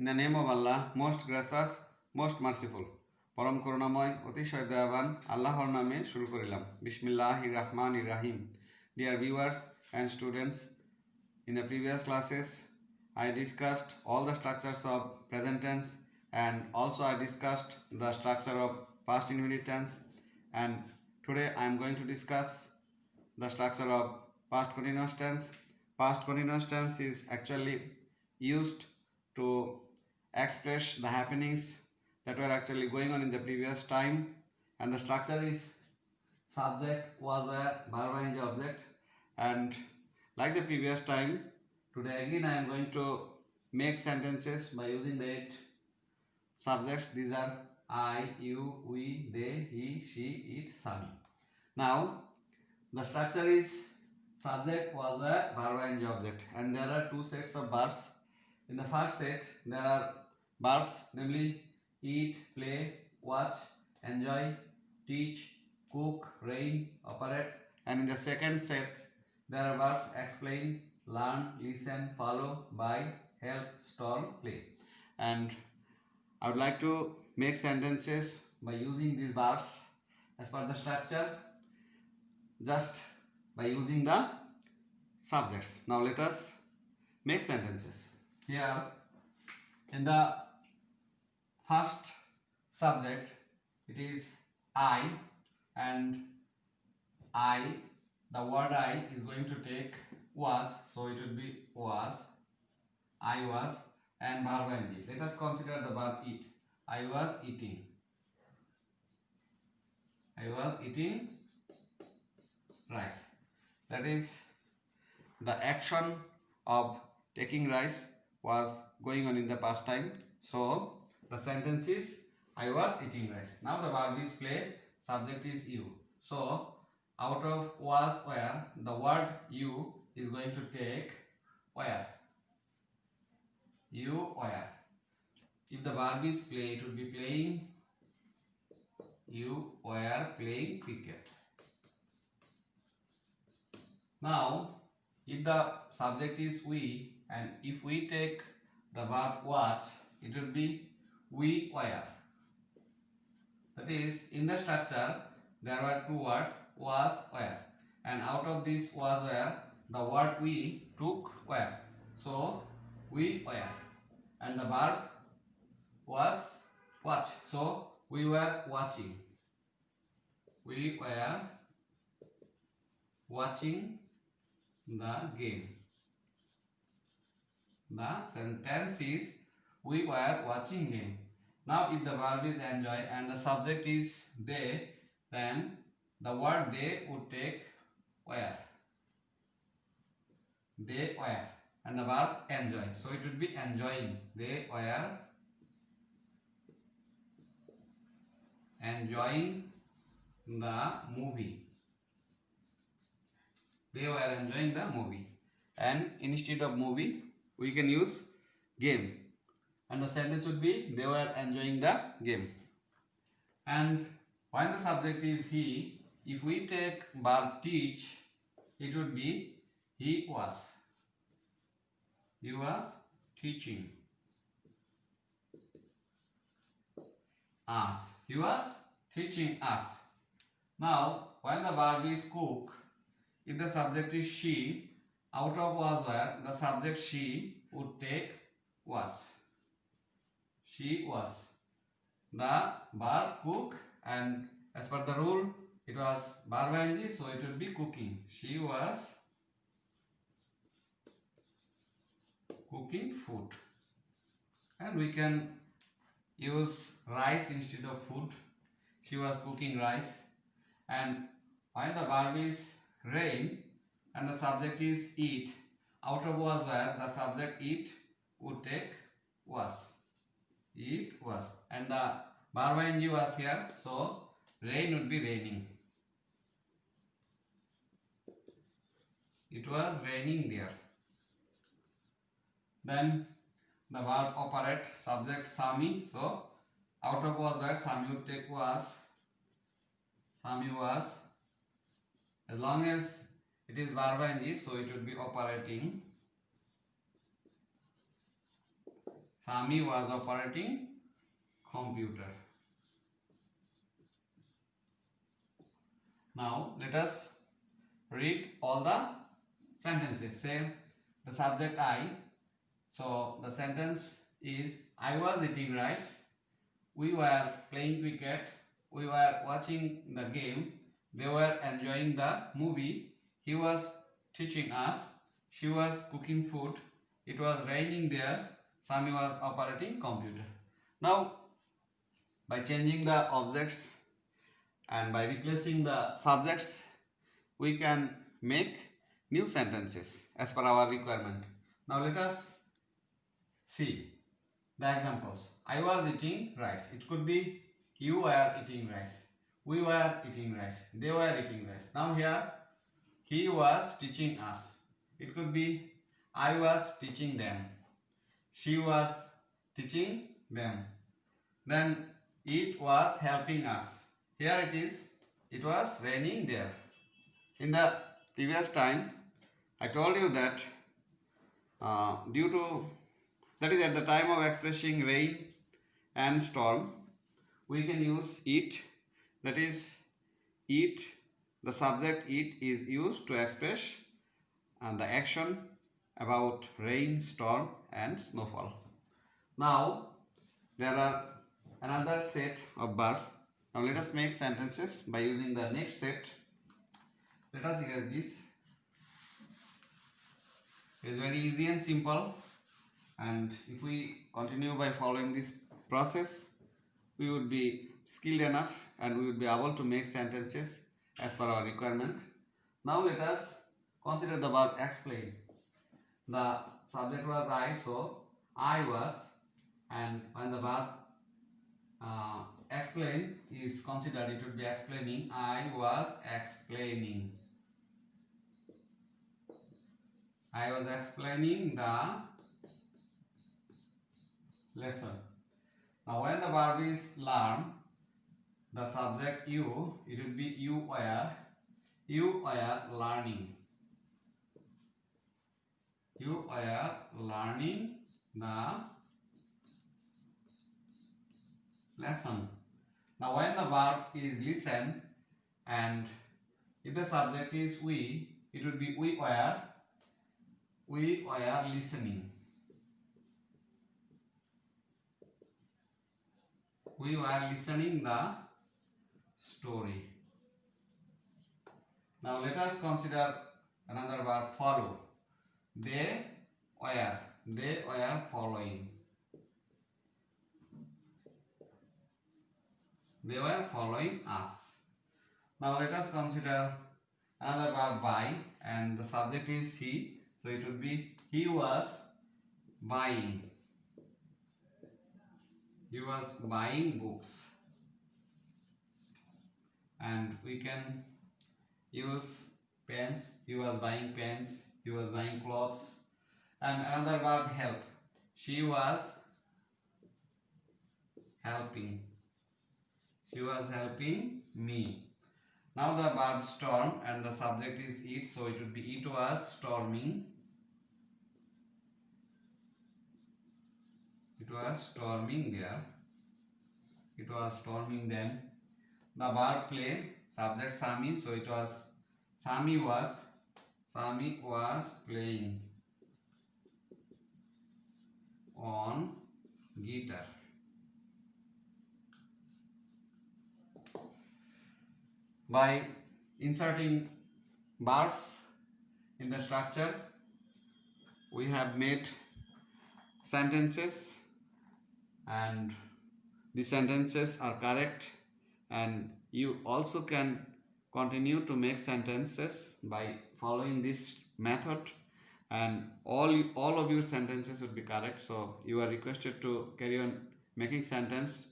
In the name of Allah, most gracious, most merciful, পরম করুণাময়, অতিশয় দয়াবান আল্লাহর নামে শুরু করিলাম। বিসমিল্লাহির রহমানির রহিম। Dear viewers and students, in the previous classes, I discussed all the structures of present tense and also I discussed the structure of past infinite tense, and today I am going to discuss the structure of past continuous tense. Past continuous tense is actually used to express the happenings that were actually going on in the previous time, and the structure is subject, was, were, verb ing object. And like the previous time, today again I am going to make sentences by using the 8 subjects. These are I, you, we, they, he, she, it, Sami. Now the structure is subject, was, were, verb ing object, and there are two sets of verbs. In the first set there are verbs, namely eat, play, watch, enjoy, teach, cook, rain, operate, and in the second set there are verbs explain, learn, listen, follow, buy, help, storm, play. And I would like to make sentences by using these verbs as per the structure, just by using the subjects. Now let us make sentences. Here in the first subject it is I, and I, the word I is going to take was, so it would be was, I was, and verb ing. Let us consider the verb eat. I was eating. I was eating rice. That is, the action of taking rice was going on in the past time. So the sentence is I was eating rice. Now the verb is play, subject is you. So out of was, where, the word you is going to take where. You where. If the verb is play, it would be playing. You were playing cricket. Now if the subject is we, and if we take the verb watch, it would be we were. That is, in the structure there were two words, was, were, and out of this was, were, the word we took were. So we were, and the verb was watch. So we were watching. We were watching the game. The sentence is we were watching game. Now if the verb is enjoy and the subject is they, then the word they would take were. They were, and the verb enjoy, so it would be enjoying. They were enjoying the movie. They were enjoying the movie, and instead of movie we can use game, and the sentence would be they were enjoying the game. And when the subject is he, if we take verb teach, it would be he was. He was teaching us. He was teaching us. Now when the verb is cook, if the subject is she, out of was, where, the subject she would take was. She was. The verb cook, and as per the rule it was verb ing, so it would be cooking. She was cooking food. And we can use rice instead of food. She was cooking rice. And when the verb is rain and the subject is eat, out of was, where, the subject eat would take was. It was, and the verb ing was here, so rain would be raining. It was raining there. Then the verb operate, subject Sami, so out of was, where, Sami would take was. Sami was, as long as it is verb ing, so it would be operating. Sami was operating computer. Now let us read all the sentences. Say the subject I. So the sentence is I was eating rice. We were playing cricket. We were watching the game. They were enjoying the movie. He was teaching us. She was cooking food. It was raining there. Sami was operating computer. Now by changing the objects and by replacing the subjects, we can make new sentences as per our requirement. Now let us see the examples. I was eating rice. It could be you were eating rice. We were eating rice. They were eating rice. Now here he was teaching us. It could be I was teaching them. She was teaching them. Then it was helping us. Here it is. It was raining there. In the previous time, I told you that due to that is at the time of expressing rain and storm, we can use it. That is, it. The subject it is used to express the action about rain, storm, and snowfall. Now there are another set of verbs. Now let us make sentences by using the next set. Let us erase this. It is very easy and simple, and if we continue by following this process, we would be skilled enough and we would be able to make sentences as per our requirement. Now let us consider the verb explain. The subject was I, so I was, and when the verb explain is considered, it would be explaining. I was explaining. I was explaining the lesson. Now when the verb is learn, the subject you, it would be you were learning. You were learning the lesson. Now when the verb is listen, and if the subject is we, it would be we were listening. We were listening the story. Now let us consider another verb follow. They were following. They were following us. Now let us consider another verb buy, and the subject is he, so it would be he was buying. He was buying books. And we can use pens. He was buying pens. He was buying clothes. And another verb help. She was helping. She was helping me. Now the verb storm, and the subject is it, so it would be it was storming. It was storming there. It was storming then. The verb play, subject Sami, so it was Sami was playing on guitar. By inserting verbs in the structure, we have made sentences, and the sentences are correct, and you also can continue to make sentences by following this method, and all of your sentences would be correct. So you are requested to carry on making sentence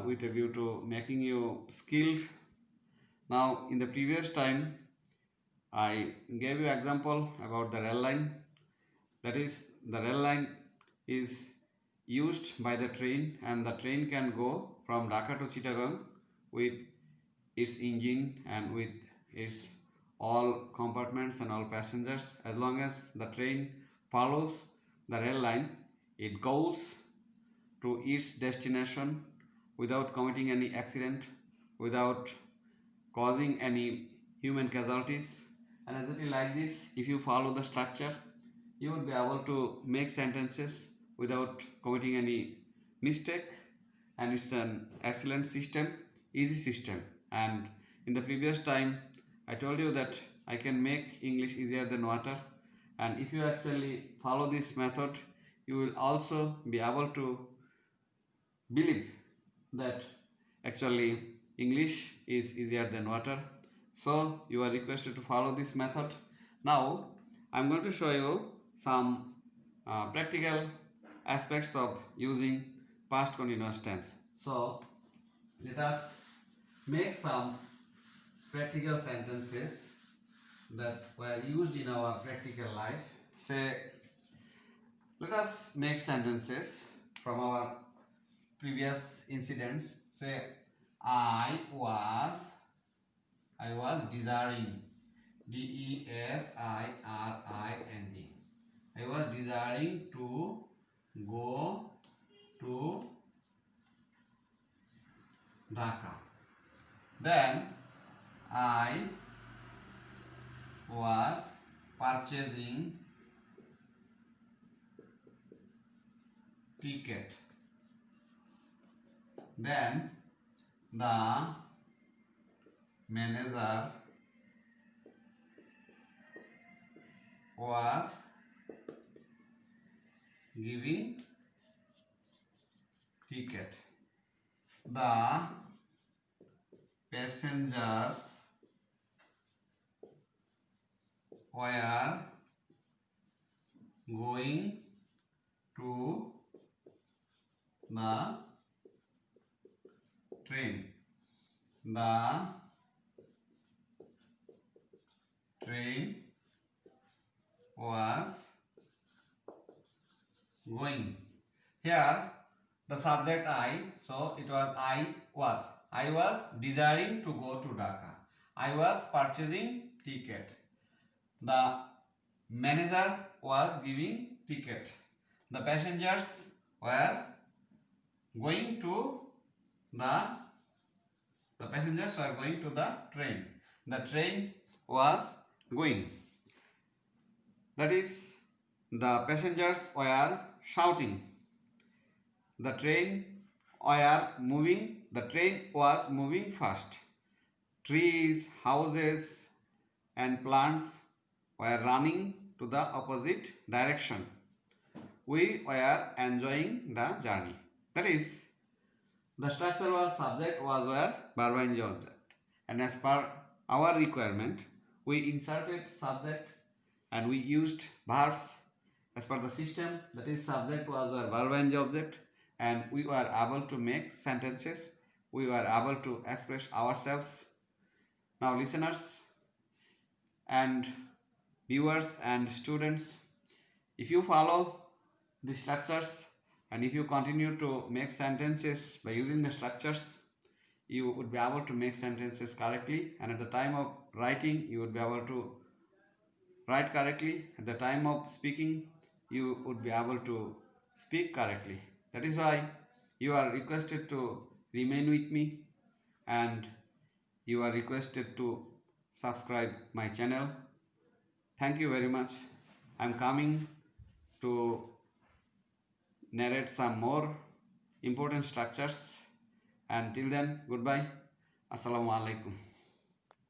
with a view to making you skilled. Now in the previous time I gave you example about the rail line. That is, the rail line is used by the train, and the train can go from Dhaka to Chittagong with its engine and with its all compartments and all passengers. As long as the train follows the rail line, it goes to its destination without committing any accident, without causing any human casualties. And exactly like this, if you follow the structure, you would be able to make sentences without committing any mistake, and it's an excellent system, easy system. And in the previous time I told you that I can make English easier than water, and if you actually follow this method, you will also be able to believe that actually English is easier than water. So you are requested to follow this method. Now I'm going to show you some practical aspects of using past continuous tense. So let us make some practical sentences that were used in our practical life. Say, let us make sentences from our previous incidents. Say, I was desiring, desiring. I was desiring to go to Dhaka. Then I was purchasing ticket. Then the manager was giving ticket. The passengers were going to the train. The train was going. Here the subject I, so it was I was desiring to go to Dhaka. I was purchasing ticket. The manager was giving ticket. The passengers were going to the passengers were going to the train. The train was going. That is, the passengers were shouting. The train were moving. The train was moving fast. Trees, houses, and plants were running to the opposite direction. We were enjoying the journey. That is, the structure was subject was where verb+ing object. And as per our requirement, we inserted subject and we used verbs as per the system. That is, subject was our verb+ing object, and we were able to make sentences. We were able to express ourselves. Now listeners and viewers and students, if you follow the structures and if you continue to make sentences by using the structures, you would be able to make sentences correctly, and at the time of writing you would be able to write correctly. At the time of speaking you would be able to speak correctly. That is why you are requested to remain with me, and you are requested to subscribe my channel. Thank you very much. I am coming to narrate some more important structures. Until then, goodbye. Assalamu alaikum.